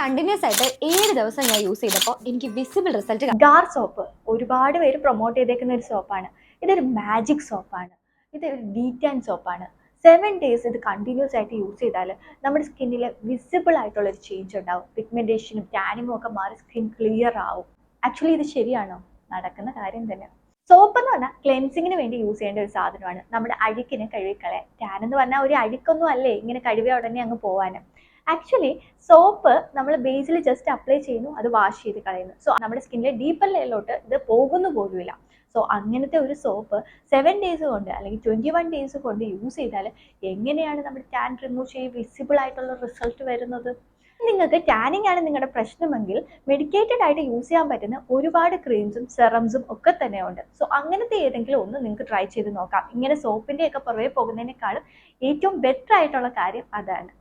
Continuous ആയിട്ട് 7 ദിവസം ഞാൻ യൂസ് ചെയ്തപ്പോൾ എനിക്ക് വിസിബിൾ റിസൾട്ട്. ഗാർ സോപ്പ് ഒരുപാട് പേര് പ്രൊമോട്ട് ചെയ്തേക്കുന്ന ഒരു സോപ്പാണ്. ഇതൊരു മാജിക് സോപ്പാണ്. ഇതൊരു ഡീറ്റാൻ സോപ്പാണ്. 7 ഡേയ്സ് ഇത് കണ്ടിന്യൂസ് ആയിട്ട് യൂസ് ചെയ്താൽ നമ്മുടെ സ്കിന്നിൽ വിസിബിൾ ആയിട്ടുള്ള ഒരു ചേഞ്ച് ഉണ്ടാവും. പിഗ്മെന്റേഷനും ടാനിങ്ങും ഒക്കെ മാറി സ്കിൻ ക്ലിയർ ആവും. ആക്ച്വലി ഇത് ശരിയാണോ? നടക്കുന്ന കാര്യം തന്നെ. സോപ്പ് എന്ന് പറഞ്ഞാൽ ക്ലെൻസിങ്ങിന് വേണ്ടി യൂസ് ചെയ്യേണ്ട ഒരു സാധനമാണ്. നമ്മുടെ അഴുക്കിനെ കഴുകിക്കളയാൻ. ടാൻ എന്ന് പറഞ്ഞാൽ ഒരു അഴുക്കൊന്നും അല്ലേ ഇങ്ങനെ കഴുകിയ ഉടനെ അങ്ങ് പോവാനും. ആക്ച്വലി സോപ്പ് നമ്മൾ ബേസിൽ ജസ്റ്റ് അപ്ലൈ ചെയ്യുന്നു, അത് വാഷ് ചെയ്ത് കളയുന്നു. സോ നമ്മുടെ സ്കിന്നിലെ ഡീപ്പർ ലെയറിലോട്ട് ഇത് പോകുന്നു പോലുമില്ല. സോ അങ്ങനത്തെ ഒരു സോപ്പ് 7 ഡേയ്സ് കൊണ്ട് അല്ലെങ്കിൽ 21 ഡേയ്സ് കൊണ്ട് യൂസ് ചെയ്താൽ എങ്ങനെയാണ് നമ്മുടെ ടാൻ റിമൂവ് ചെയ്ത് വിസിബിൾ ആയിട്ടുള്ള റിസൾട്ട് വരുന്നത്? നിങ്ങൾക്ക് ടാനിങ് ആണ് നിങ്ങളുടെ പ്രശ്നമെങ്കിൽ മെഡിക്കേറ്റഡ് ആയിട്ട് യൂസ് ചെയ്യാൻ പറ്റുന്ന ഒരുപാട് ക്രീംസും സെറംസും ഒക്കെ തന്നെ ഉണ്ട്. സോ അങ്ങനത്തെ ഏതെങ്കിലും ഒന്ന് നിങ്ങൾക്ക് ട്രൈ ചെയ്ത് നോക്കാം. ഇങ്ങനെ സോപ്പിന്റെ ഒക്കെ പുറകെ പോകുന്നതിനേക്കാളും ഏറ്റവും ബെറ്റർ ആയിട്ടുള്ള കാര്യം അതാണ്.